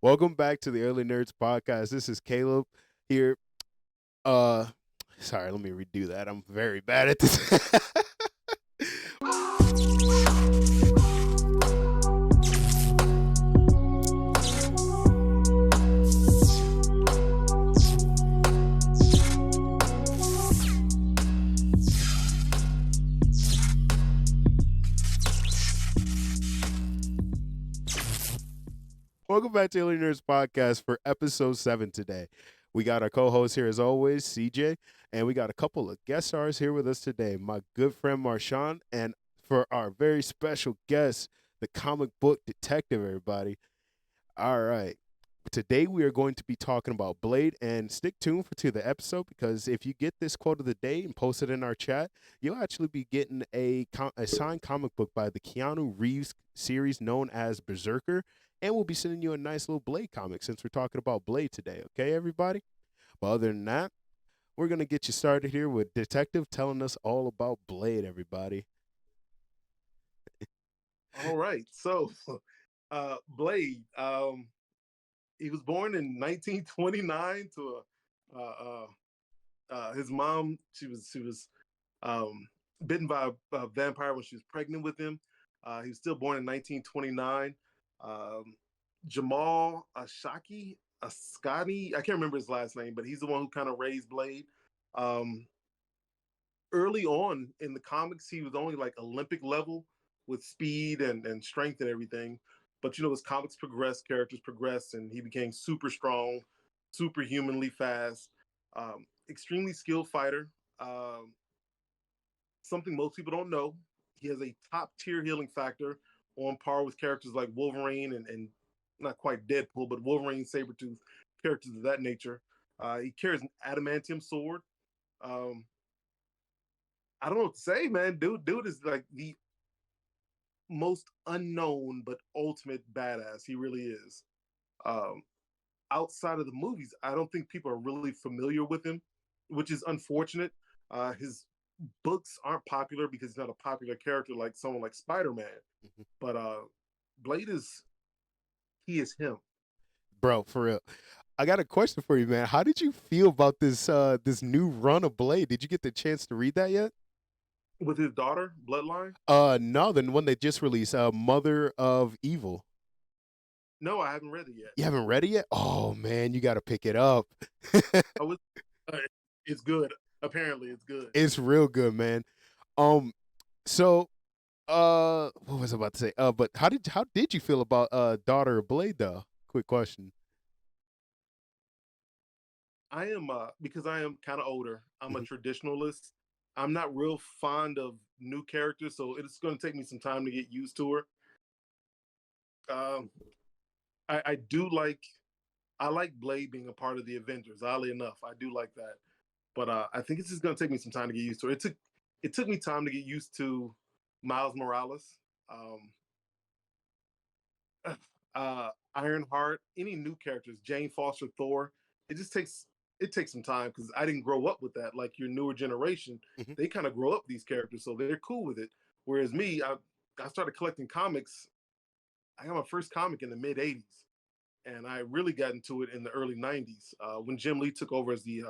Welcome back to the Early Nerds podcast. This is Caleb here. Uh Sorry, let me redo that. I'm very bad at this. Welcome back to Early Nerds podcast for episode 7 today. We got our co-host here as always, CJ, and we got a couple of guest stars here with us today. My good friend Marshawn, and for our very special guest, the comic book detective, everybody. All right. Today we are going to be talking about Blade, and stick tuned to the episode because if you get this quote of the day and post it in our chat, you'll actually be getting a signed comic book by the Keanu Reeves series known as Berserker, and we'll be sending you a nice little Blade comic since we're talking about Blade today. Okay, everybody. But other than that, we're gonna get you started here with Detective telling us all about Blade. Everybody. All right. So, Blade, he was born in 1929 to his mom. She was um, bitten by a vampire when she was pregnant with him. He was still born in 1929. Um, Jamal Ascani, I can't remember his last name, but he's the one who kind of raised Blade. Um, Early on in the comics, he was only like Olympic level with speed and strength and everything. But as comics progressed, characters progressed, and he became super strong, superhumanly fast, extremely skilled fighter. Something most people don't know. He has a top tier healing factor on par with characters like Wolverine and not quite Deadpool, but Wolverine, Sabretooth, characters of that nature. He carries an adamantium sword. Um, I don't know what to say, man. Dude is like the most unknown but ultimate badass. He really is. Um, Outside of the movies, I don't think people are really familiar with him, which is unfortunate. His books aren't popular because he's not a popular character like someone like Spider-Man. Mhm. But Blade is he is him Bro, for real. I got a question for you, man. How did you feel about this new run of Blade? Did you get the chance to read that yet? with his daughter, Bloodline. No, the one they just released, Mother of Evil. No, I haven't read it yet. You haven't read it yet? Oh man, you got to pick it up. I was. Uh, it's good. Apparently, it's good. It's real good, man. Um, so what was I about to say? But how did you feel about Daughter of Blade though? Quick question. I am because I am kind of older. I'm a Mhm. traditionalist. I'm not real fond of new characters, so it's going to take me some time to get used to her. Um, I do like I like Blade being a part of the Avengers. Oddly enough, I do like that, but I think it's just going to take me some time to get used to her. It took me time to get used to Miles Morales, um, Ironheart, any new characters, Jane Foster, Thor. It just takes some time because I didn't grow up with that. Like your newer generation, Mhm. they kind of grow up these characters, so they're cool with it. Whereas me, I started collecting comics. I got my first comic in the mid '80s, and I really got into it in the early '90s when Jim Lee took over as the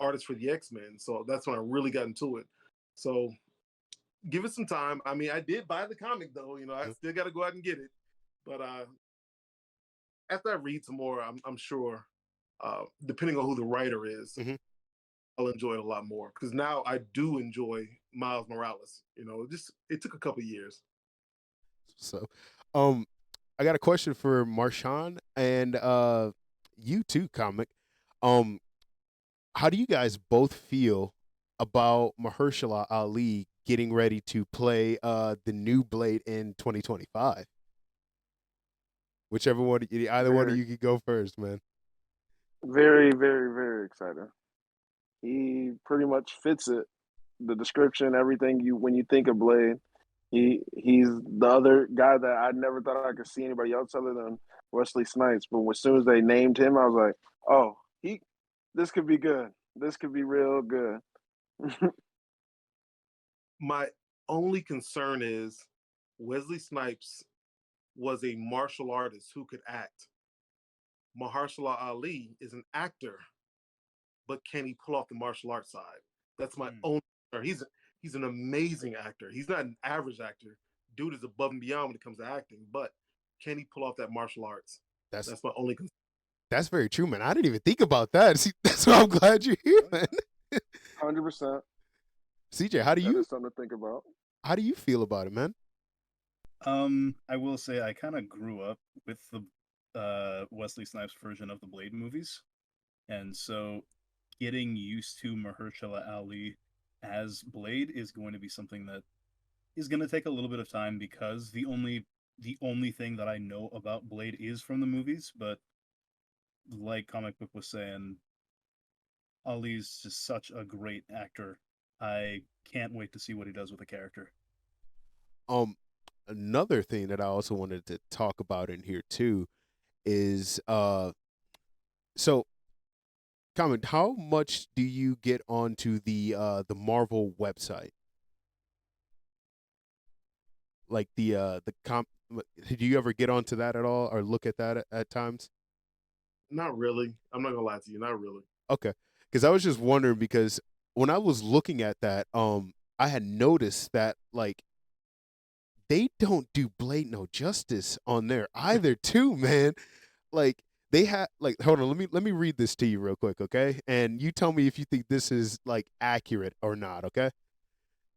artist for the X-Men. So that's when I really got into it. So give it some time. I mean, I did buy the comic though. I Mhm. still got to go out and get it. But after I read some more, I'm sure, depending on who the writer is, Mhm. I'll enjoy it a lot more because now I do enjoy Miles Morales. Just it took a couple years. So, um, I got a question for Marshawn and you too, comic. Um, how do you guys both feel about Mahershala Ali getting ready to play the new Blade in 2025? Whichever one, either one of Very, you could go first, man. very, very, very excited. He pretty much fits it. The description, everything you when you think of Blade, he's the other guy that I never thought I could see anybody else other than Wesley Snipes. But as soon as they named him, I was like, oh, this could be good. This could be real good. My only concern is Wesley Snipes was a martial artist who could act. Mahershala Ali is an actor, but can he pull off the martial arts side? That's my only concern. He's an amazing actor. He's not an average actor. Dude is above and beyond when it comes to acting, but can he pull off that martial arts? That's That's my only concern. that's very true, man. I didn't even think about that. See, that's why I'm glad you're here, man. 100%. CJ, how do That you is something to think about. feel about it, man? I will say I kind of grew up with the Wesley Snipes version of the Blade movies, and so getting used to Mahershala Ali as Blade is going to be something that is going to take a little bit of time because the only thing that I know about Blade is from the movies, but like Comic Book was saying, Ali's just such a great actor. I can't wait to see what he does with the character. Another thing that I also wanted to talk about in here too is so comment, how much do you get onto the Marvel website? Like the comp do you ever get onto that at all or look at that at times? Not really. I'm not gonna lie to you. Not really. Okay. Because I was just wondering because when I was looking at that, I had noticed that like they don't do Blade no justice on there either, too, man. Like they have like hold on, let me read this to you real quick, okay? And you tell me if you think this is like accurate or not, okay?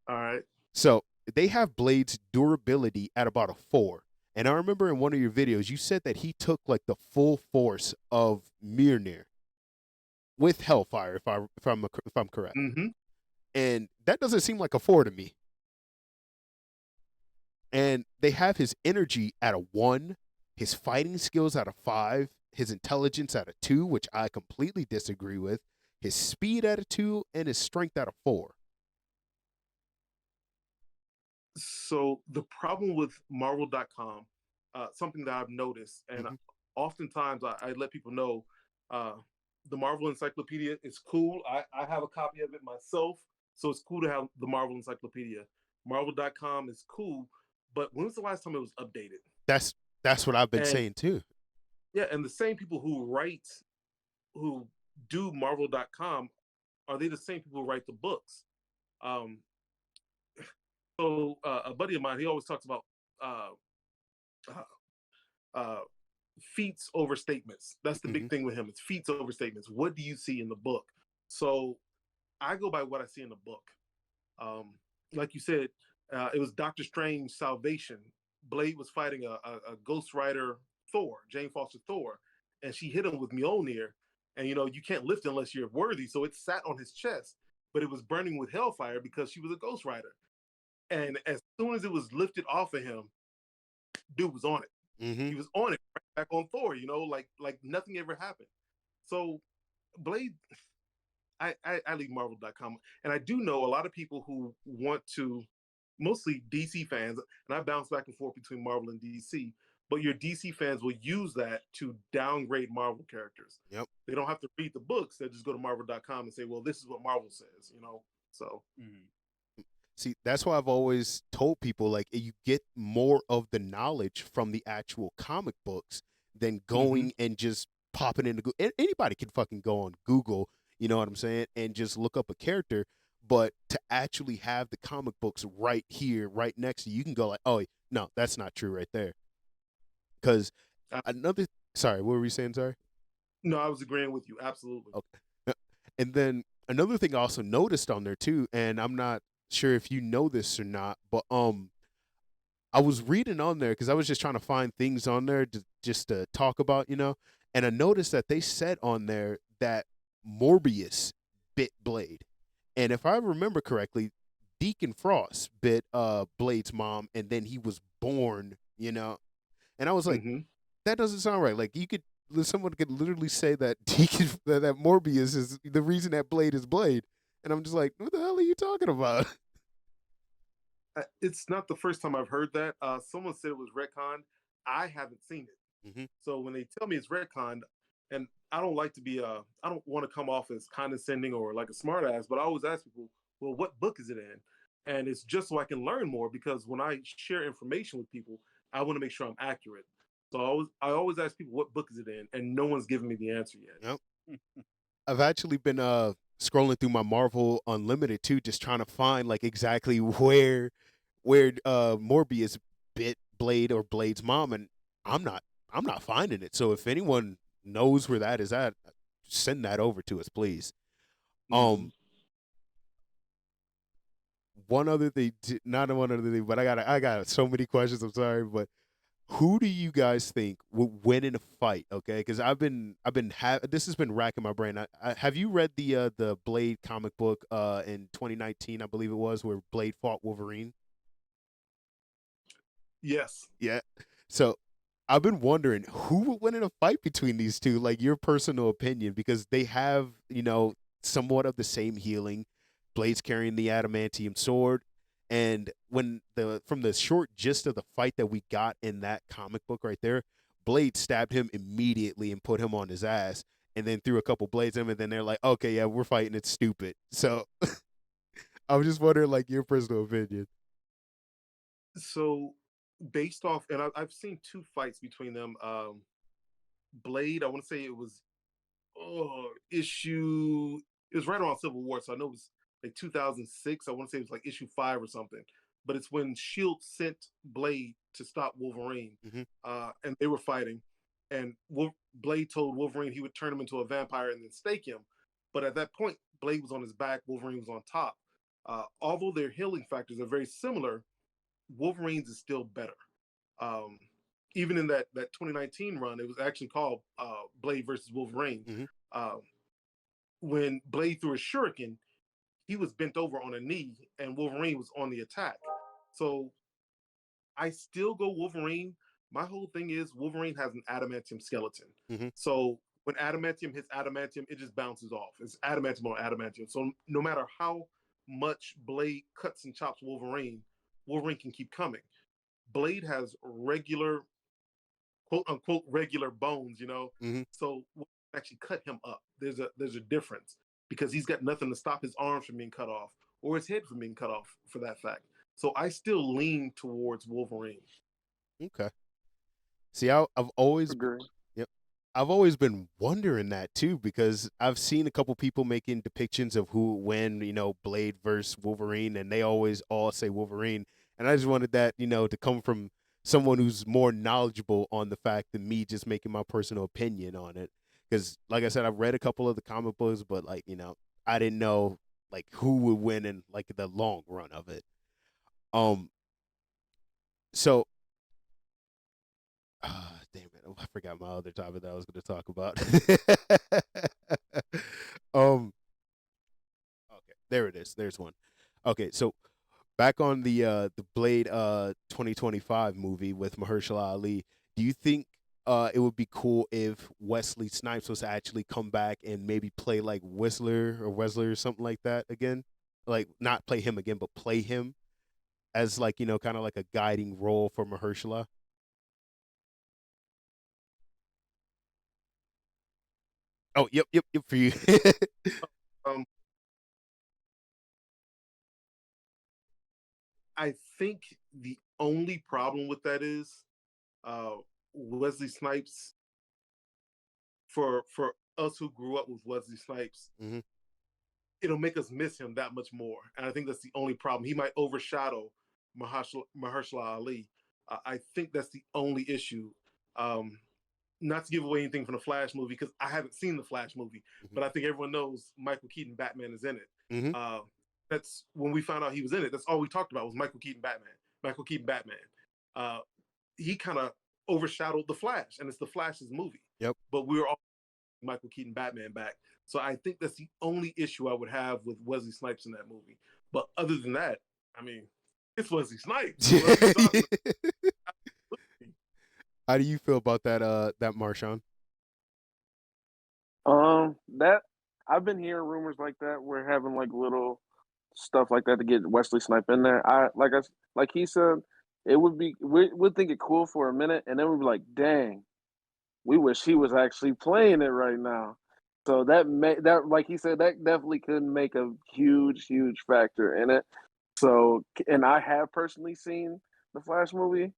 All right. So they have Blade's durability at about a 4. And I remember in one of your videos you said that he took like the full force of Mjolnir with Hellfire, if I'm correct. Mm-hmm. And that doesn't seem like a 4 to me. And they have his energy at a 1, his fighting skills at a 5, his intelligence at a 2, which I completely disagree with, his speed at a 2, and his strength at a 4. So the problem with Marvel.com, something that I've noticed, and oftentimes I let people know, the Marvel Encyclopedia is cool. I have a copy of it myself, so it's cool to have the Marvel Encyclopedia. Marvel.com is cool, but when was the last time it was updated? That's what I've been saying too. Yeah, and the same people who do Marvel.com, are they the same people who write the books? So a buddy of mine, he always talks about feats over statements. That's the big thing with him. It's feats over statements. What do you see in the book? So I go by what I see in the book. Like you said, it was Doctor Strange Salvation. Blade was fighting a Ghost Rider Thor, Jane Foster Thor, and she hit him with Mjolnir. And you can't lift unless you're worthy. So it sat on his chest, but it was burning with hellfire because she was a Ghost Rider. And as soon as it was lifted off of him, dude was on it. Mm-hmm. He was on it, right back on Thor, like nothing ever happened. So Blade, I leave Marvel.com. And I do know a lot of people who want to, mostly DC fans, and I bounce back and forth between Marvel and DC, but your DC fans will use that to downgrade Marvel characters. Yep. They don't have to read the books. They just go to Marvel.com and say, well, this is what Marvel says, so. See, that's why I've always told people like you get more of the knowledge from the actual comic books than going and just popping into Google. Anybody can fucking go on Google, you know what I'm saying, and just look up a character. But to actually have the comic books right here, right next to you, you can go like, oh no, that's not true right there. Because sorry, what were we saying? Sorry. No, I was agreeing with you. Absolutely. Okay. And then another thing I also noticed on there too, and I'm not sure if you know this or not, but I was reading on there because I was just trying to find things on there just to talk about, and I noticed that they said on there that Morbius bit Blade, and if I remember correctly, Deacon Frost bit Blade's mom, and then he was born, and I was like, that doesn't sound right. Like someone could literally say that that Morbius is the reason that Blade is Blade. And I'm just like, what the hell are you talking about? It's not the first time I've heard that. Someone said it was retconned. I haven't seen it. So when they tell me it's retconned, and I don't like to be, I don't want to come off as condescending or like a smartass, but I always ask people, well, what book is it in? And it's just so I can learn more, because when I share information with people, I want to make sure I'm accurate. So I always ask people, what book is it in? And no one's given me the answer yet. Yep. I've actually been scrolling through my Marvel Unlimited too, just trying to find like exactly where Morbius bit Blade or Blade's mom, and I'm not finding it. So if anyone knows where that is at, send that over to us, please. Mhm. One other thing, not one other thing, but I got so many questions. I'm sorry, but who do you guys think would win in a fight? Okay, because this has been racking my brain. Have you read the Blade comic book in 2019, I believe it was, where Blade fought Wolverine? Yes. Yeah. So I've been wondering who would win in a fight between these two, like your personal opinion, because they have, somewhat of the same healing. Blade's carrying the adamantium sword. And when from the short gist of the fight that we got in that comic book right there, Blade stabbed him immediately and put him on his ass and then threw a couple blades at him, and then they're like, okay, yeah, we're fighting, it's stupid. So I was just wondering like your personal opinion. So based off, and I've seen two fights between them. Blade, I want to say it was issue. It was right around Civil War, so I know it was like 2006. I want to say it was like issue 5 or something. But it's when Shield sent Blade to stop Wolverine, Mm-hmm. and they were fighting. And Blade told Wolverine he would turn him into a vampire and then stake him. But at that point, Blade was on his back, Wolverine was on top. Although their healing factors are very similar, Wolverine's is still better. Um, Even in that 2019 run, it was actually called Blade versus Wolverine. Mm-hmm. Uh, when Blade threw a shuriken, he was bent over on a knee, and Wolverine was on the attack. So I still go Wolverine. My whole thing is Wolverine has an adamantium skeleton. Mm-hmm. So when adamantium hits adamantium, it just bounces off. It's adamantium on adamantium. So no matter how much Blade cuts and chops Wolverine, Wolverine can keep coming. Blade has regular, quote unquote, regular bones, Mm-hmm. So we'll actually cut him up. There's a difference because he's got nothing to stop his arms from being cut off or his head from being cut off for that fact. So I still lean towards Wolverine. Okay. See, I've always Agree. Yep. I've always been wondering that too because I've seen a couple people making depictions of who when, Blade versus Wolverine, and they always all say Wolverine. And I just wanted that, to come from someone who's more knowledgeable on the fact than me just making my personal opinion on it. Because like I said, I've read a couple of the comic books, but like, I didn't know like who would win in like the long run of it. Um so damn it! I forgot my other topic that I was going to talk about. Okay, there it is. There's one. Okay, so back on the Blade 2025 movie with Mahershala Ali. Do you think it would be cool if Wesley Snipes was to actually come back and maybe play like Wesley or something like that again? Like not play him again, but play him as like kind of like a guiding role for Mahershala. Oh, yep, for you. Um, I think the only problem with that is uh, Wesley Snipes. For us who grew up with Wesley Snipes, Hmm. it'll make us miss him that much more. And I think that's the only problem. He might overshadow Mahershala Ali. I think that's the only issue. Um, Not to give away anything from the Flash movie because I haven't seen the Flash movie, Hmm. but I think everyone knows Michael Keaton Batman is in it. Hmm. Uh, that's when we found out he was in it. That's all we talked about was Michael Keaton Batman. Michael Keaton Batman. Uh, he kind of overshadowed the Flash, and it's the Flash's movie. Yep. But we were all Michael Keaton Batman back. So I think that's the only issue I would have with Wesley Snipes in that movie. But other than that, I mean, it's Wesley Snipes. What are you talking about? How do you feel about that Marshawn? That I've been hearing rumors like that. We're having like little stuff like that to get Wesley Snipe in there. Like he said, it would be we'd think it cool for a minute, and then we'd be like, dang, we wish he was actually playing it right now. So that like he said, that definitely could make a huge factor in it. So, and I have personally seen the Flash movie,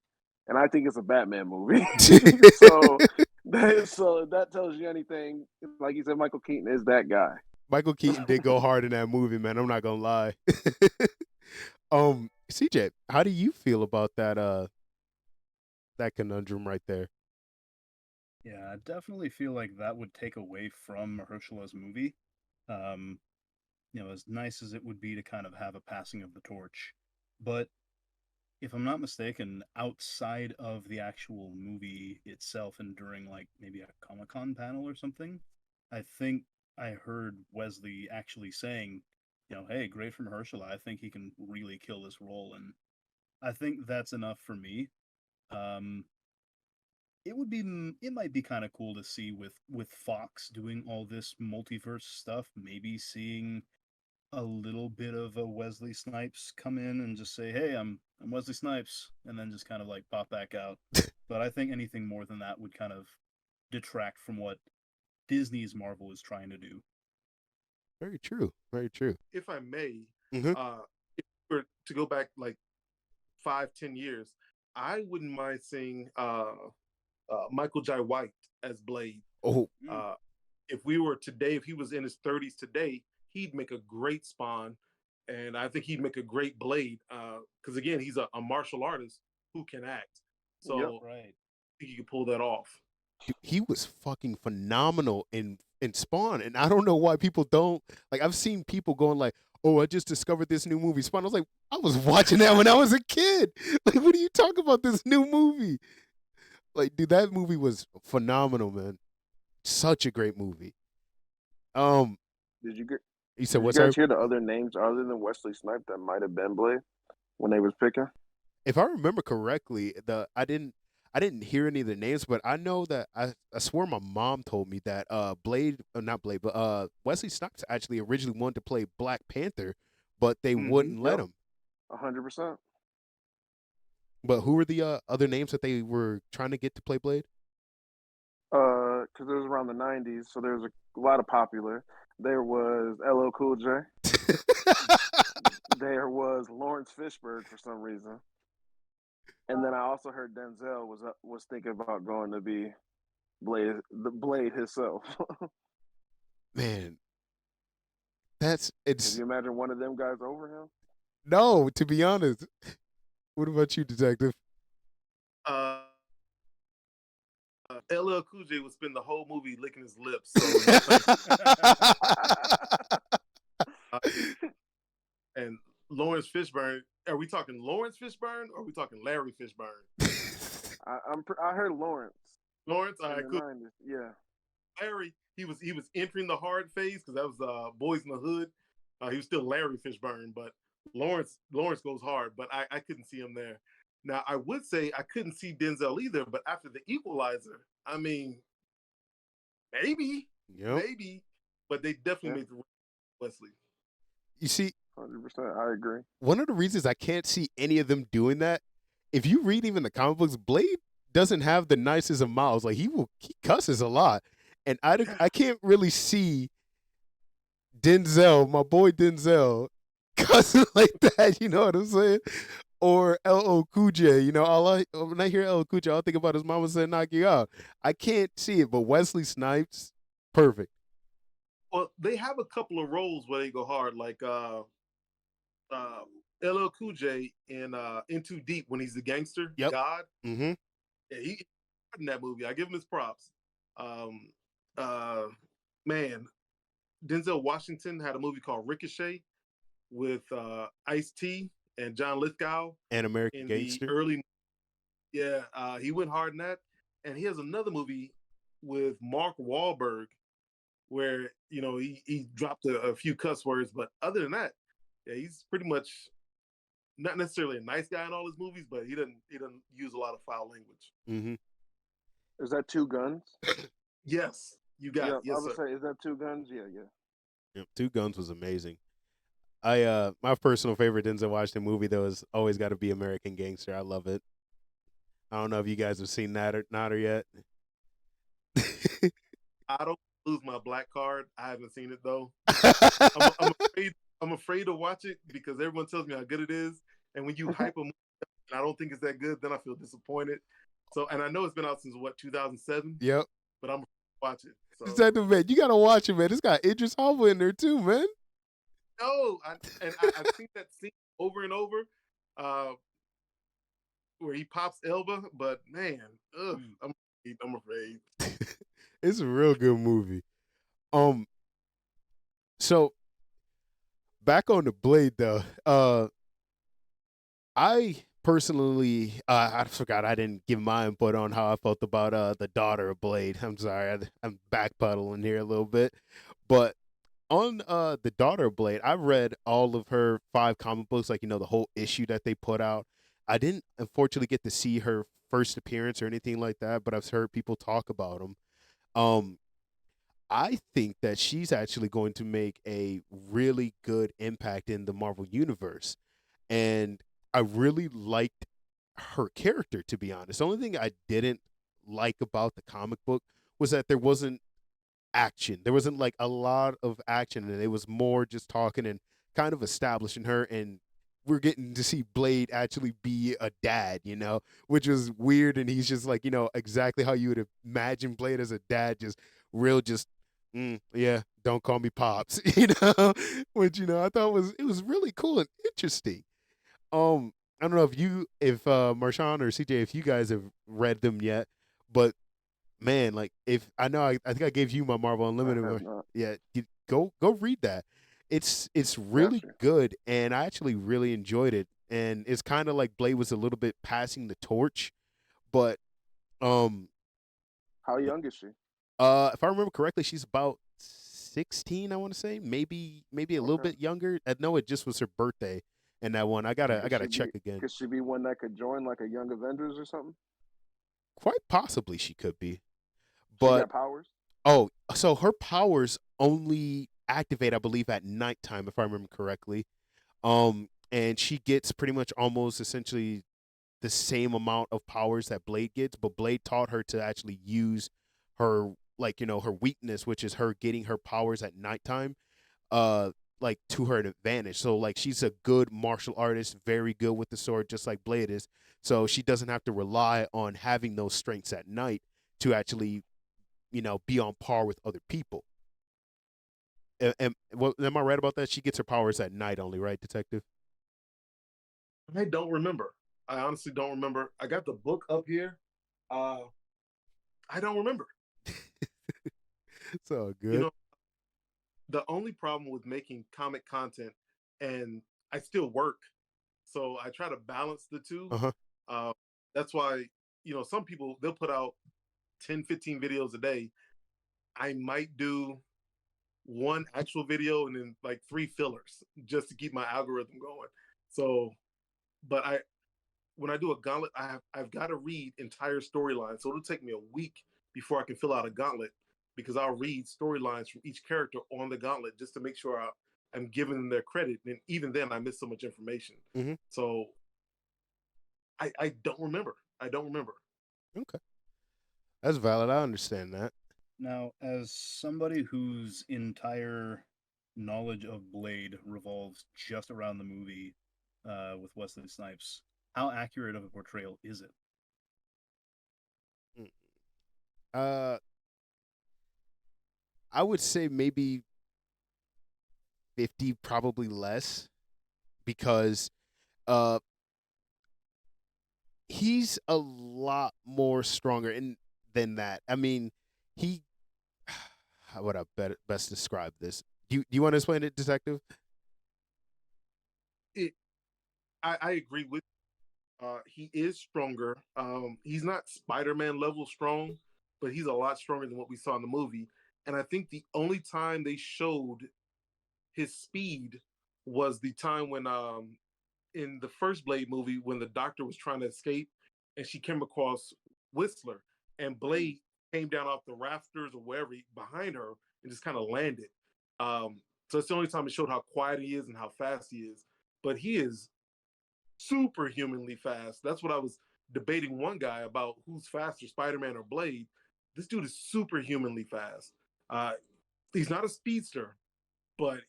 and I think it's a Batman movie. so that tells you anything. Like you said, Michael Keaton is that guy. Michael Keaton did go hard in that movie, man. I'm not gonna lie. CJ, how do you feel about that conundrum right there? Yeah, I definitely feel like that would take away from Mahershala's movie. Um, as nice as it would be to kind of have a passing of the torch, but if I'm not mistaken, outside of the actual movie itself and during like maybe a Comic-Con panel or something, I think I heard Wesley actually saying, hey, great from Mahershala. I think he can really kill this role, and I think that's enough for me. Um, it might be kind of cool to see with Fox doing all this multiverse stuff, maybe seeing a little bit of a Wesley Snipes come in and just say, "Hey, I'm Wesley Snipes," and then just kind of like pop back out. But I think anything more than that would kind of detract from what Disney's Marvel is trying to do. Very true. Very true. If I may, Mm-hmm. if we were to go back like 5-10 years, I wouldn't mind seeing Michael Jai White as Blade. Oh, If we were today, if he was in his 30s today, he'd make a great Spawn, and I think he'd make a great Blade. Because again, he's a martial artist who can act. So Yep. I think he could pull that off. dude, he was fucking phenomenal in Spawn, and I don't know why people don't like. I've seen people going like, "Oh, I just discovered this new movie, Spawn." I was like, I was watching that when I was a kid. Like, what are you talking about? This new movie? Like, dude, that movie was phenomenal, man. Such a great movie. Did you get? You said Did you what's guys hear the other names other than Wesley Snipes that might have been Blade when they was picking? If I remember correctly, I didn't hear any of the names, but I know that I swear my mom told me that Blade, not Blade, but Wesley Snipes actually originally wanted to play Black Panther, but they wouldn't let him. 100%. But who were the other names that they were trying to get to play Blade? Because it was around the '90s, so there was a lot of popular. There was LL Cool J. There was Lawrence Fishburne for some reason, and then I also heard Denzel was thinking about going to be the Blade himself. Man, Can it's you imagine one of them guys over him? no. To be honest, what about you, detective? LL Cool J would spend the whole movie licking his lips. So and Lawrence Fishburne. Are we talking Lawrence Fishburne or are we talking Larry Fishburne? I heard Lawrence. Lawrence, all right, cool. 90s. Yeah. Larry, he was entering the hard phase because that was Boys in the Hood. He was still Larry Fishburne, but Lawrence goes hard. But I couldn't see him there. Now I would say I couldn't see Denzel either. But after The Equalizer, I mean, maybe, but they definitely made the Wesley. You see, 100%. I agree. one of the reasons I can't see any of them doing that, if you read even the comic books, Blade doesn't have the nicest of mouths. Like he cusses a lot, and I can't really see Denzel, my boy Denzel, cussing like that. You know what I'm saying? Or LL Cool J. You know, when I hear LL Cool J, all I think about his mama saying "knock you out." I can't see it, but Wesley Snipes, perfect. Well, they have a couple of roles where they go hard, like LL Cool J in Too Deep when he's the gangster God. Mm-hmm. Yeah, he in that movie. I give him his props. Man, Denzel Washington had a movie called Ricochet with Ice-T and John Lithgow And American in Gangster. the early. Yeah, he went hard in that, and he has another movie with Mark Wahlberg where he dropped a few cuss words, but other than that, yeah, he's pretty much not necessarily a nice guy in all his movies, but he doesn't use a lot of foul language. Mm-hmm. Is that Two Guns? Yes, you got it. Yes, I would sir. say, is that Two Guns? Yeah. Yep, Two Guns was amazing. My personal favorite Denzel Washington movie though is always got to be American Gangster. I love it. I don't know if you guys have seen that or not or yet. I don't lose my black card. I haven't seen it though. I'm afraid to watch it because everyone tells me how good it is, and when you hype a movie and I don't think it's that good, then I feel disappointed. So, and I know it's been out since what 2007, Yep. but I'm gonna watch it. So Detective Man, you gotta watch it, man. It's got Idris Elba in there too, man. no, I've seen that scene over and over, uh, where he pops Elba, but man, I'm afraid. It's a real good movie. Um, so back on the Blade though, I personally, I forgot I didn't give my input on how I felt about the daughter of Blade. I'm sorry, I'm backpedaling here a little bit, but on the daughter of Blade, I read all of her 5 comic books, like the whole issue that they put out. I didn't unfortunately get to see her first appearance or anything like that, but I've heard people talk about them. Um, I think that she's actually going to make a really good impact in the Marvel universe, and I really liked her character, to be honest. The only thing I didn't like about the comic book was that there wasn't action. There wasn't like a lot of action, and it was more just talking and kind of establishing her. And we're getting to see Blade actually be a dad, which was weird. And he's just like, exactly how you would imagine Blade as a dad, just real, just yeah, don't call me pops, which I thought it was really cool and interesting. I don't know if Marshawn or CJ, if you guys have read them yet, but man, like if I know, I think I gave you my Marvel I Unlimited. have not. Yeah, go read that. It's really Gotcha. good, and I actually really enjoyed it. And it's kind of like Blade was a little bit passing the torch, but um, How young is she? if I remember correctly, she's about 16. I want to say maybe a little Okay. bit younger. I know it just was her birthday, and that one I Could gotta she be? check again. Could she be one that could join like a Young Avengers or something? Quite possibly she could be, She but got powers. oh, so her powers only activate, I believe, at nighttime, if I remember correctly. And she gets pretty much almost essentially the same amount of powers that Blade gets, but Blade taught her to actually use her, like, her weakness, which is her getting her powers at nighttime, uh like to her advantage. So like she's a good martial artist, very good with the sword, just like Blade is. So she doesn't have to rely on having those strengths at night to actually, be on par with other people. Am I right about that? She gets her powers at night only, right, Detective? I don't remember. I honestly don't remember. I got the book up here. Uh, I don't remember. It's all You good. know, the only problem with making comic content, and I still work, so I try to balance the two. Uh huh. Uh, that's why, some people, they'll put out 10, 15 videos a day. I might do one actual video and then like 3 fillers just to keep my algorithm going. So, but when I do a gauntlet, I've got to read entire storylines. So it'll take me a week before I can fill out a gauntlet because I'll read storylines from each character on the gauntlet just to make sure I'm giving them their credit. And even then, I miss so much information. Mm-hmm. So I don't remember. I don't remember. Okay, that's valid. I understand that. Now, as somebody whose entire knowledge of Blade revolves just around the movie with Wesley Snipes, how accurate of a portrayal is it? Mm. Uh, I would say maybe 50, probably less, because uh he's a lot more stronger than that. I mean, he how would I best describe this? Do you want to explain it, Detective? It, I agree with. He is stronger. He's not Spider-Man level strong, but he's a lot stronger than what we saw in the movie. And I think the only time they showed his speed was the time when in the first Blade movie when the doctor was trying to escape and she came across Whistler and Blade came down off the rafters or wherever behind her and just kind of landed. Um, so it's the only time it showed how quiet he is and how fast he is. But he is superhumanly fast. That's what I was debating one guy about who's faster, Spider-Man or Blade. This dude is superhumanly fast. Uh, he's not a speedster, but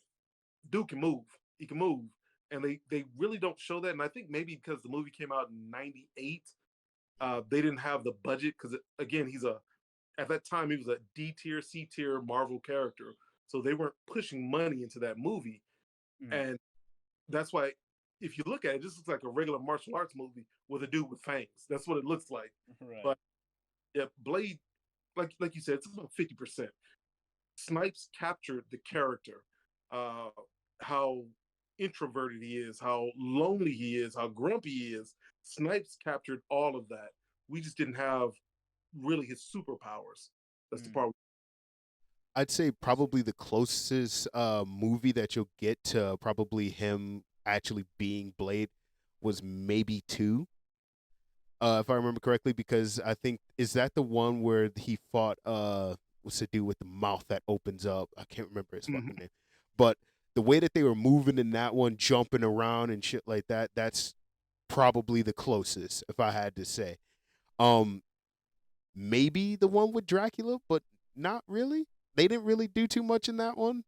dude can move. He can move. and they really don't show that. And I think maybe because the movie came out in '98, they didn't have the budget because again, at that time he was a D tier, C tier Marvel character, so they weren't pushing money into that movie, and that's why if you look at it, it just looks like a regular martial arts movie with a dude with fangs. That's what it looks like. Right. But yeah, Blade, like you said, it's about 50%. Snipes captured the character, uh, how introverted he is, how lonely he is, how grumpy he is. Snipes captured all of that. We just didn't have really his superpowers. That's the part. I'd say probably the closest movie that you'll get to probably him actually being Blade was maybe 2, if I remember correctly, because I think is that the one where he fought what's to do with the mouth that opens up. I can't remember his fucking name, but the way that they were moving in that one, jumping around and shit like that, that's probably the closest, if I had to say. Maybe the one with Dracula, but not really. They didn't really do too much in that one,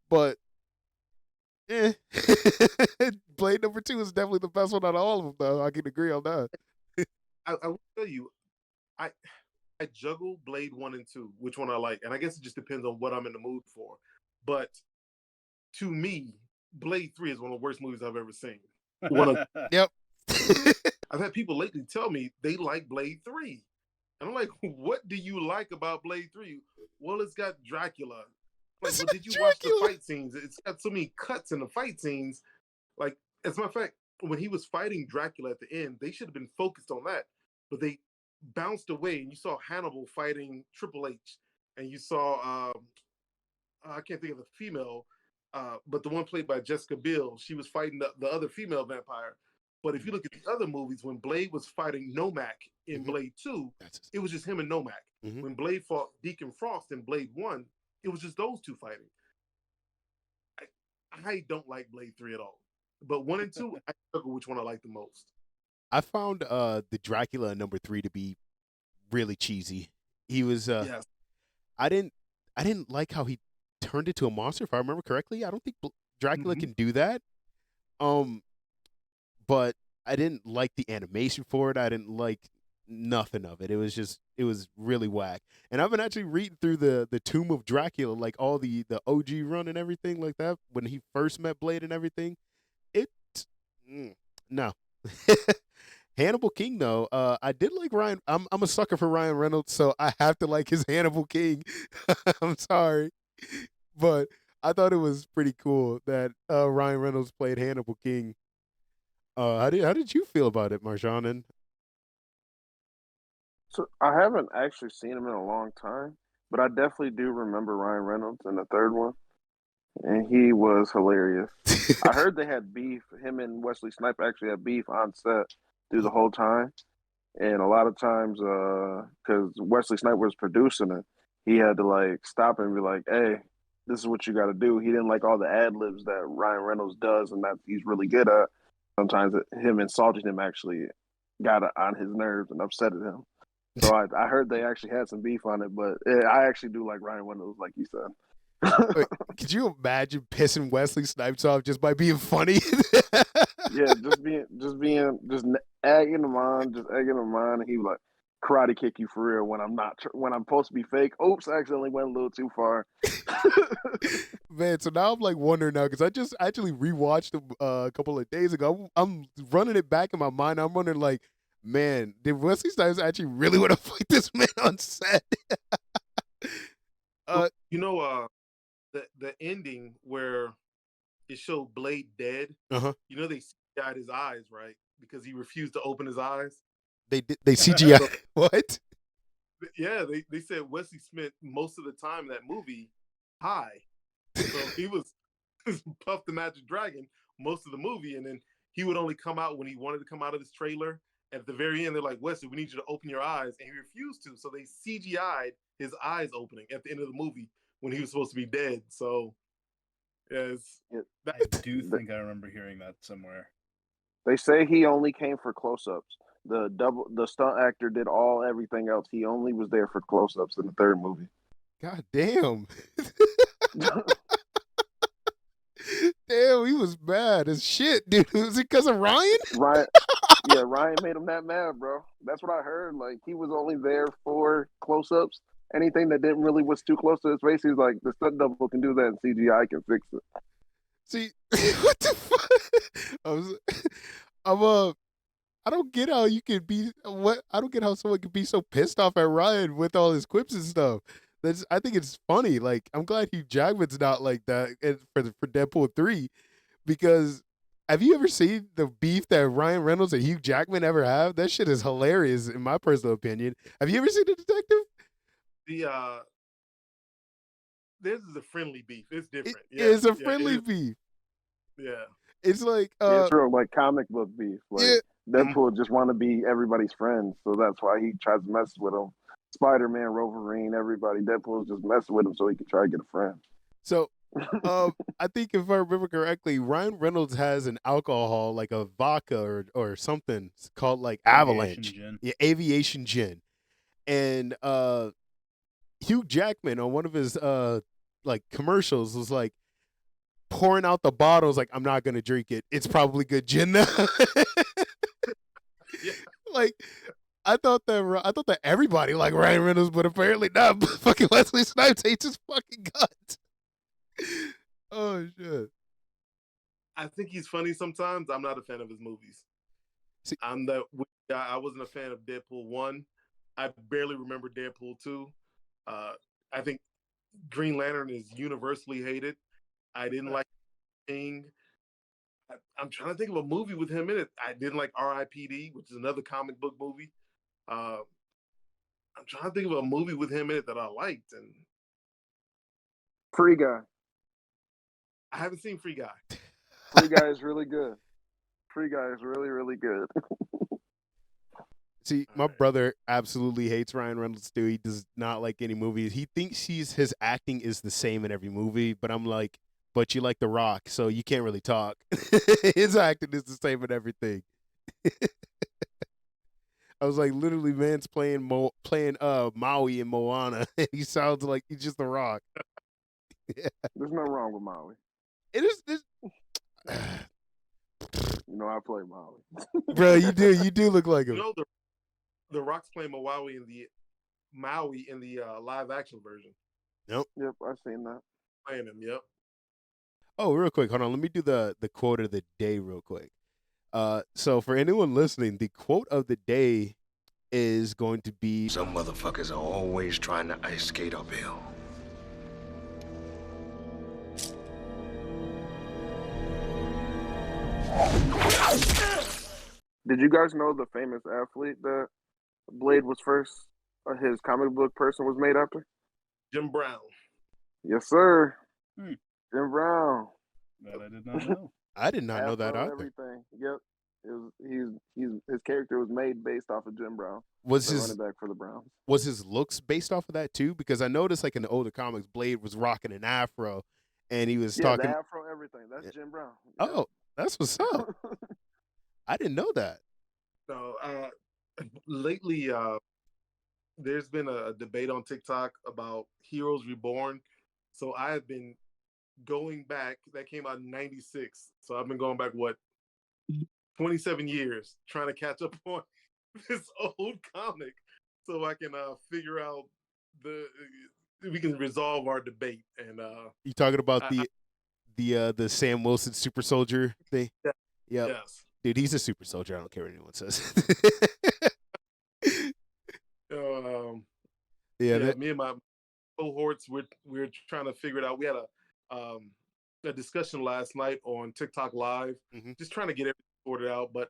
but Blade number 2 is definitely the best one out of all of them, though. I can agree on that. I will tell you, I juggle Blade 1 and 2, which one I like, and I guess it just depends on what I'm in the mood for. But to me, Blade 3 is one of the worst movies I've ever seen. Yep. I've had people lately tell me they like Blade 3. And I'm like, what do you like about Blade 3? Well, it's got Dracula. Like, well, did you watch the fight scenes? It's got so many cuts in the fight scenes. Like, as a matter of fact, when he was fighting Dracula at the end, they should have been focused on that. But they bounced away, and you saw Hannibal fighting Triple H. And you saw, I can't think of the female, but the one played by Jessica Biel, she was fighting the other female vampire. But if you look at the other movies, when Blade was fighting Nomak in Blade 2, it was just him and Nomak. When Blade fought Deacon Frost in Blade 1, it was just those two fighting. I don't like Blade 3 at all. But 1 and 2, I struggle which one I like the most. I found the Dracula in number 3 to be really cheesy. He was yes. I didn't like how he turned into a monster, if I remember correctly. I don't think Dracula can do that. But I didn't like the animation for it. I didn't like nothing of it. It was really whack. And I've been actually reading through the Tomb of Dracula, like all the OG run and everything like that, when he first met Blade and everything. No. Hannibal King, though, I did like Ryan. I'm a sucker for Ryan Reynolds, so I have to like his Hannibal King. I'm sorry, but I thought it was pretty cool that Ryan Reynolds played Hannibal King. How did you feel about it, Marshawn? So I haven't actually seen him in a long time, but I definitely do remember Ryan Reynolds in the third one, and he was hilarious. I heard they had beef. Him and Wesley Snipes actually had beef on set through the whole time, and a lot of times, because Wesley Snipes was producing it, he had to like stop and be like, "Hey, this is what you got to do." He didn't like all the ad libs that Ryan Reynolds does, and that he's really good at. Sometimes him insulting him actually got on his nerves and upsetted him. So I heard they actually had some beef on it, but I actually do like Ryan Reynolds, like you said. Wait, could you imagine pissing Wesley Snipes off just by being funny? Yeah, just egging him on, and he was like, karate kick you for real when I'm supposed to be fake. Oops, I accidentally went a little too far. Man, so now I'm like wondering now because I just actually rewatched them a couple of days ago. I'm running it back in my mind. I'm wondering like, man, did Wesley Snipes actually really want to fight this man on set? The ending where it showed Blade dead. You know they CGI'd his eyes, right? Because he refused to open his eyes. They CGI what? Yeah, they said Wesley spent most of the time in that movie high. So he was Puff the Magic Dragon most of the movie, and then he would only come out when he wanted to come out of this trailer. At the very end, they're like, Wesley, we need you to open your eyes. And he refused to. So they CGI'd his eyes opening at the end of the movie when he was supposed to be dead. So, yes. I do think I remember hearing that somewhere. They say he only came for close-ups. The stunt actor did everything else. He only was there for close-ups in the third movie. God damn. Damn, he was mad as shit, dude. Was it because of Ryan? Ryan, yeah, Ryan made him that mad, bro. That's what I heard. Like he was only there for close-ups. Anything that didn't really was too close to his face, he's like, the stunt double can do that, and CGI can fix it. See, what the fuck? I'm I don't get how you can be what I don't get how someone can be so pissed off at Ryan with all his quips and stuff. I think it's funny. Like I'm glad Hugh Jackman's not like that for Deadpool 3 because have you ever seen the beef that Ryan Reynolds and Hugh Jackman ever have? That shit is hilarious in my personal opinion. Have you ever seen The Detective? The this is a friendly beef. It's different. It's a friendly beef. Yeah. It's like It's real like comic book beef. Like yeah. Deadpool just want to be everybody's friend, so that's why he tries to mess with him. Spider-Man, Wolverine, everybody. Deadpool's just messing with him so he can try to get a friend. So I think if I remember correctly, Ryan Reynolds has an alcohol like a vodka or something it's called like Avalanche. Gin. Yeah, Aviation Gin. And Hugh Jackman on one of his like commercials was like pouring out the bottles like I'm not gonna drink it. It's probably good gin now. Yeah. Like I thought that everybody liked Ryan Reynolds, but apparently not. Fucking Wesley Snipes hates his fucking guts. Oh shit. I think he's funny sometimes. I'm not a fan of his movies. See, I wasn't a fan of Deadpool 1. I barely remember Deadpool 2. I think Green Lantern is universally hated. I didn't like King. I'm trying to think of a movie with him in it. I didn't like R.I.P.D., which is another comic book movie. I'm trying to think of a movie with him in it that I liked, and Free Guy. I haven't seen Free Guy. Free Guy is really good. Free Guy is really, really good. See, my brother absolutely hates Ryan Reynolds too. He does not like any movies. He thinks his acting is the same in every movie, but I'm like, but you like The Rock, so you can't really talk. His acting is the same in everything. I was like, literally, man's playing Maui in Moana, and he sounds like he's just The Rock. Yeah. There's nothing wrong with Maui. It is this. You know, I play Maui. Bro, you do look like him. You know, the Rock's playing Maui in the live action version. Nope. Yep, I've seen that. Playing him. Yep. Oh, real quick, hold on. Let me do the quote of the day real quick. So for anyone listening, the quote of the day is going to be some motherfuckers are always trying to ice skate uphill. Did you guys know the famous athlete that Blade was first, his comic book person was made after? Jim Brown. Yes, sir. Hmm. Jim Brown. That I did not know. I did not know that Afro, either. everything. Yep. His character was made based off of Jim Brown. Was the his running back for the Browns? Was his looks based off of that too? Because I noticed like in the older comics, Blade was rocking an afro, and he was talking the afro, everything. That's Jim Brown. Oh, that's what's up. I didn't know that. So lately, there's been a debate on TikTok about Heroes Reborn. So I have been going back. That came out in '96. So I've been going back 27 years trying to catch up on this old comic, so I can figure out we can resolve our debate. And you talking about the Sam Wilson super soldier thing? Yeah. Yep. Yes. Dude, he's a super soldier. I don't care what anyone says. Me and my cohorts, we're trying to figure it out. We had a discussion last night on TikTok Live, just trying to get everything sorted out. But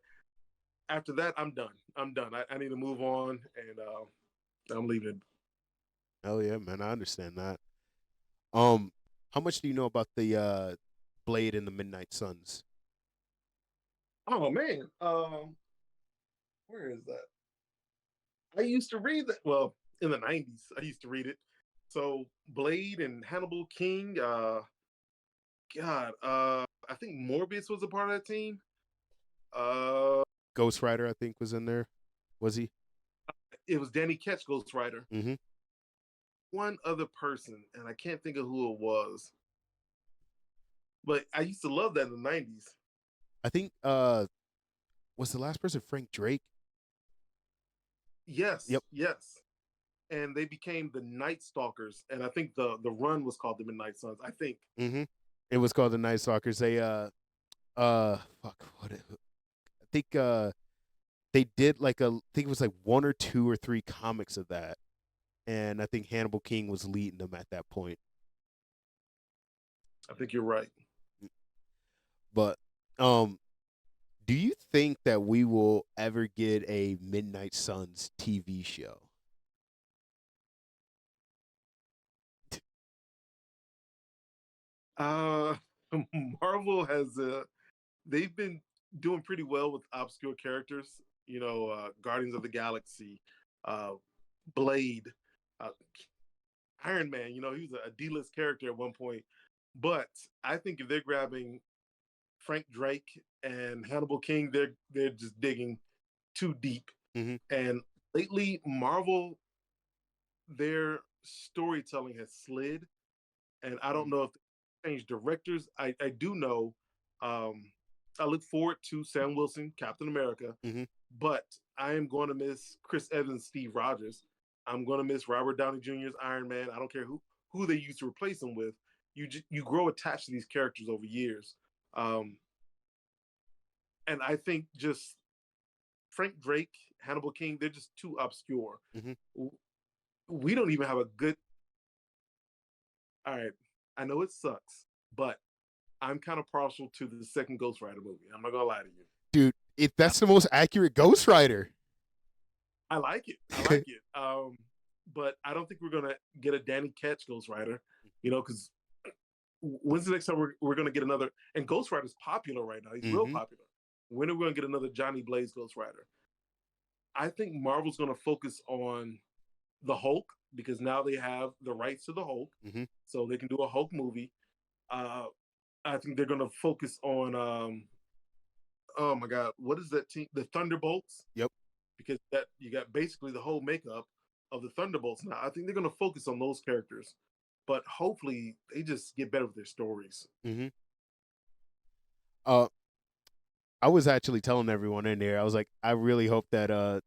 after that, I'm done. I need to move on, and I'm leaving. Oh yeah, man, I understand that. How much do you know about the Blade and the Midnight Suns? Oh man, where is that? I used to read that. Well, in the '90s, I used to read it. So Blade and Hannibal King. I think Morbius was a part of that team. Ghost Rider, I think, was in there. Was he? It was Danny Ketch, Ghost Rider. Mm-hmm. One other person, and I can't think of who it was. But I used to love that in the 90s. I think was the last person Frank Drake? Yes, Yep. yes. And they became the Night Stalkers, and I think the run was called the Midnight Suns. I think. Mm-hmm. It was called the Night Stalkers. They fuck I think they did like I think it was like one or two or three comics of that, and I think Hannibal King was leading them at that point. I think you're right. But do you think that we will ever get a Midnight Suns TV show? Uh, Marvel has they've been doing pretty well with obscure characters. Guardians of the Galaxy, uh, Blade, uh, Iron Man. He was a D-list character at one point. But I think if they're grabbing Frank Drake and Hannibal King, they're just digging too deep. Mm-hmm. And lately, Marvel, their storytelling has slid, and I don't know if they changed directors. I do know. I look forward to Sam Wilson, Captain America, Mm-hmm. but I am going to miss Chris Evans, Steve Rogers. I'm going to miss Robert Downey Jr.'s Iron Man. I don't care who they used to replace him with. You grow attached to these characters over years, and I think just Frank Drake, Hannibal King, they're just too obscure. Mm-hmm. We don't even have a good. All right, I know it sucks, but I'm kind of partial to the second Ghost Rider movie. I'm not gonna lie to you, Dude. If that's the most accurate Ghost Rider. I like it. I like it. But I don't think we're gonna get a Danny Ketch Ghost Rider. Because when's the next time we're gonna get another? And Ghost Rider's popular right now. He's real popular. When are we gonna get another Johnny Blaze Ghost Rider? I think Marvel's gonna focus on the Hulk because now they have the rights to the Hulk, so they can do a Hulk movie. I think they're gonna focus on oh my god, what is that team? The Thunderbolts. Yep. Because that you got basically the whole makeup of the Thunderbolts now. I think they're gonna focus on those characters, but hopefully they just get better with their stories. Mm-hmm. I was actually telling everyone in there. I was like, I really hope that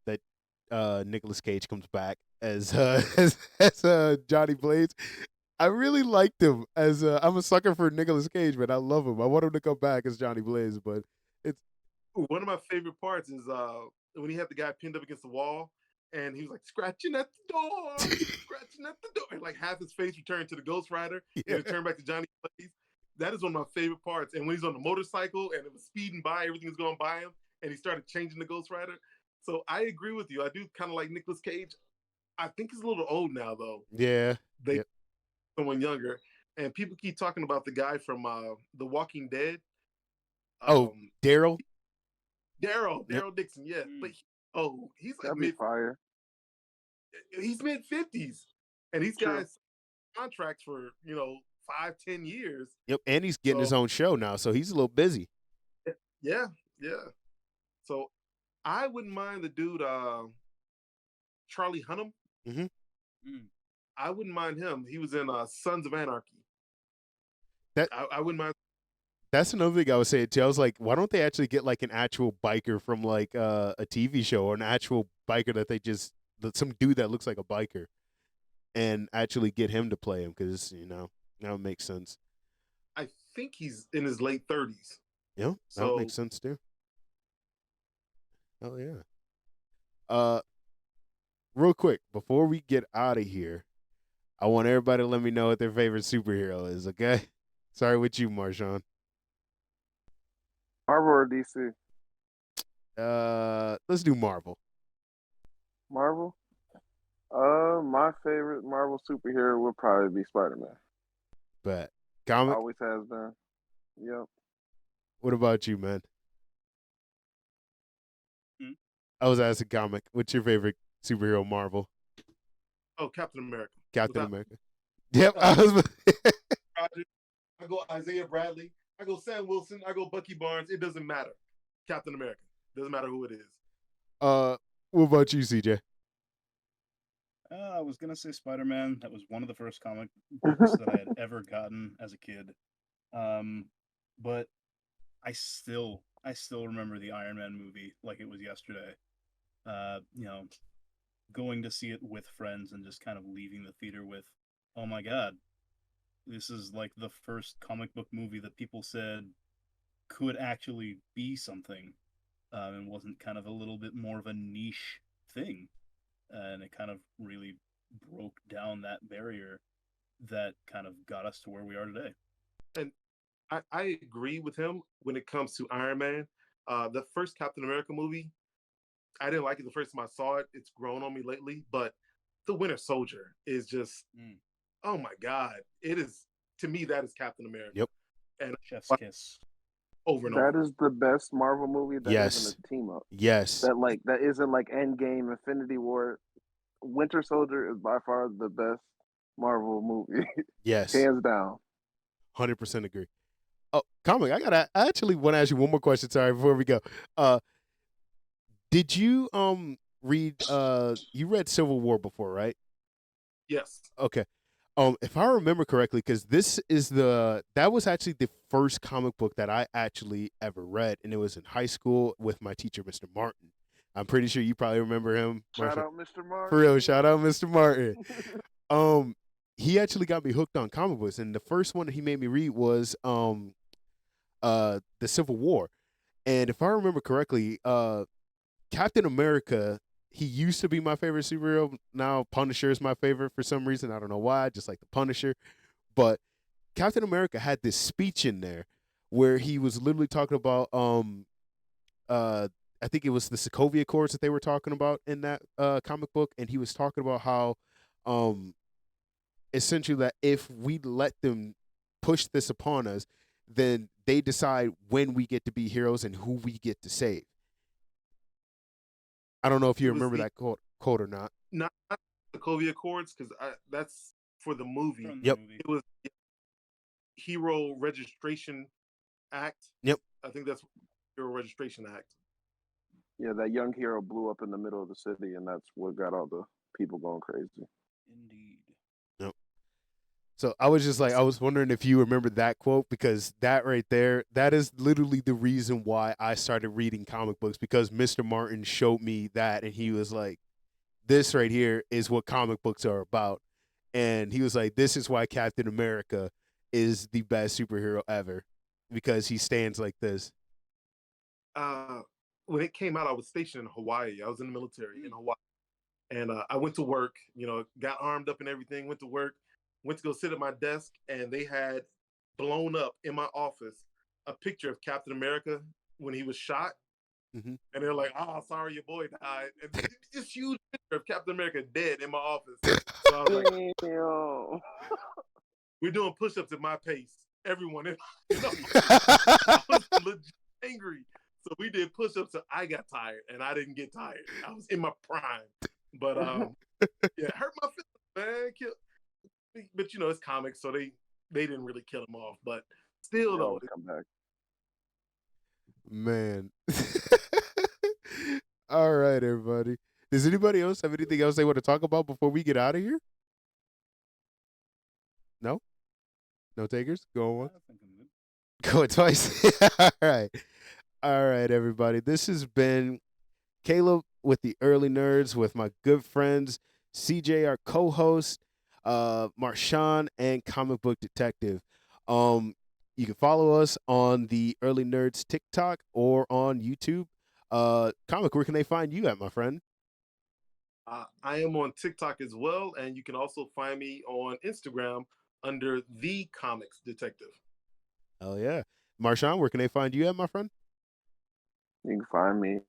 Nicolas Cage comes back as as Johnny Blaze. I really liked him as I'm a sucker for Nicolas Cage, man. I love him. I want him to come back as Johnny Blaze, but it's One of my favorite parts is when he had the guy pinned up against the wall and he was like scratching at the door, scratching at the door, and like half his face returned to the Ghost Rider and it turned back to Johnny Blaze. That is one of my favorite parts. And when he's on the motorcycle and it was speeding by, everything was going by him, and he started changing the Ghost Rider. So I agree with you. I do kind of like Nicolas Cage. I think he's a little old now, though. Yeah. They someone younger, and people keep talking about the guy from The Walking Dead. Daryl. Daryl Dixon, yeah. But he's like fire. He's mid-50s, and he's got contracts for 5-10 years. Yep, and he's getting his own show now, so he's a little busy. Yeah. So I wouldn't mind the dude Charlie Hunnam. I wouldn't mind him. He was in Sons of Anarchy. I wouldn't mind. That's another thing I was saying too. I was like, why don't they actually get like an actual biker from like a TV show, or an actual biker that some dude that looks like a biker, and actually get him to play him, because that would make sense. I think he's in his late 30s. Yeah, that would make sense too. Oh yeah. Real quick before we get out of here, I want everybody to let me know what their favorite superhero is. Okay, sorry with you, Marshawn. Marvel or DC? Let's do Marvel. Marvel. My favorite Marvel superhero would probably be Spider-Man. But comic always has been. Yep. What about you, man? I was asking comic. What's your favorite superhero, Marvel? Oh, Captain America. Captain America. Yep. I go Isaiah Bradley. I go Sam Wilson. I go Bucky Barnes. It doesn't matter. Captain America. Doesn't matter who it is. What about you, CJ? I was gonna say Spider-Man. That was one of the first comic books that I had ever gotten as a kid. but I still remember the Iron Man movie like it was yesterday. You know, going to see it with friends and just kind of leaving the theater with, oh my god, this is like the first comic book movie that people said could actually be something, and wasn't kind of a little bit more of a niche thing. And it kind of really broke down that barrier that kind of got us to where we are today. And I agree with him when it comes to Iron Man. The first Captain America movie, I didn't like it the first time I saw it. It's grown on me lately, but the Winter Soldier is just, oh my god, it is, to me, that is Captain America. Yep. And Chef's kiss. over and That over. is the best Marvel movie that Yes. isn't a team up. Yes. That isn't like Endgame, Infinity War. Winter Soldier is by far the best Marvel movie, Yes. hands down. 100% agree. Oh, Comic, I actually want to ask you one more question. Sorry, before we go. Did you read you read Civil War before, right? Yes. Okay. If I remember correctly, because that was actually the first comic book that I actually ever read, and it was in high school with my teacher, Mr. Martin. I'm pretty sure you probably remember him. Shout out Mr. Martin. For real, shout out Mr. Martin. He actually got me hooked on comic books, and the first one that he made me read was the Civil War. And if I remember correctly, Captain America, he used to be my favorite superhero. Now Punisher is my favorite for some reason. I don't know why. I just like the Punisher. But Captain America had this speech in there where he was literally talking about I think it was the Sokovia Accords that they were talking about in that comic book, and he was talking about how essentially that if we let them push this upon us, then they decide when we get to be heroes and who we get to save. I don't know if you remember that quote or not. Not the Sokovia Accords, because that's for the movie. From the Yep. movie. It was Hero Registration Act. Yep. I think that's Hero Registration Act. Yeah, that young hero blew up in the middle of the city, and that's what got all the people going crazy. Indeed. Yep. So I was just like, I was wondering if you remember that quote, because that right there, that is literally the reason why I started reading comic books, because Mr. Martin showed me that, and he was like, this right here is what comic books are about. And he was like, this is why Captain America is the best superhero ever, because he stands like this. When it came out, I was stationed in Hawaii. I was in the military in Hawaii. And I went to work, got armed up and everything, went to work, went to go sit at my desk, and they had blown up in my office a picture of Captain America when he was shot. Mm-hmm. And they're like, oh, sorry, your boy died. And this huge picture of Captain America dead in my office. So I was like, we're doing push-ups at my pace. Everyone, I was legit angry. So we did push-ups, so I got tired, and I didn't get tired. I was in my prime. But, yeah, it hurt my feelings, man. But, it's comics, so they didn't really kill him off. But still, though. Come back. Man. All right, everybody. Does anybody else have anything else they want to talk about before we get out of here? No? No takers? Go on. Go twice. All right. All right, everybody. This has been Caleb with the Early Nerds with my good friends, CJ, our co-host, Marshawn, and Comic Book Detective. You can follow us on the Early Nerds TikTok or on YouTube. Comic, where can they find you at, my friend? I am on TikTok as well, and you can also find me on Instagram under The Comics Detective. Oh, yeah. Marshawn, where can they find you at, my friend? You can find me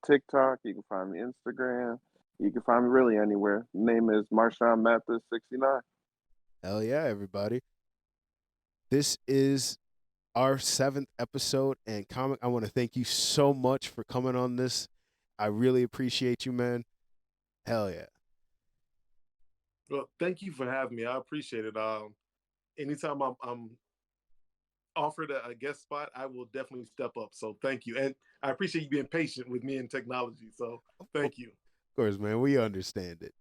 TikTok. You can find me Instagram. You can find me really anywhere. Name is Marshawn Mathis 69. Hell yeah, everybody. This is our 7th episode, and Comic, I want to thank you so much for coming on this. I really appreciate you, man. Hell yeah. Well, thank you for having me. I appreciate it. Anytime I'm offered a guest spot, I will definitely step up. So thank you. And I appreciate you being patient with me in technology. So thank you. Of course, man. We understand it.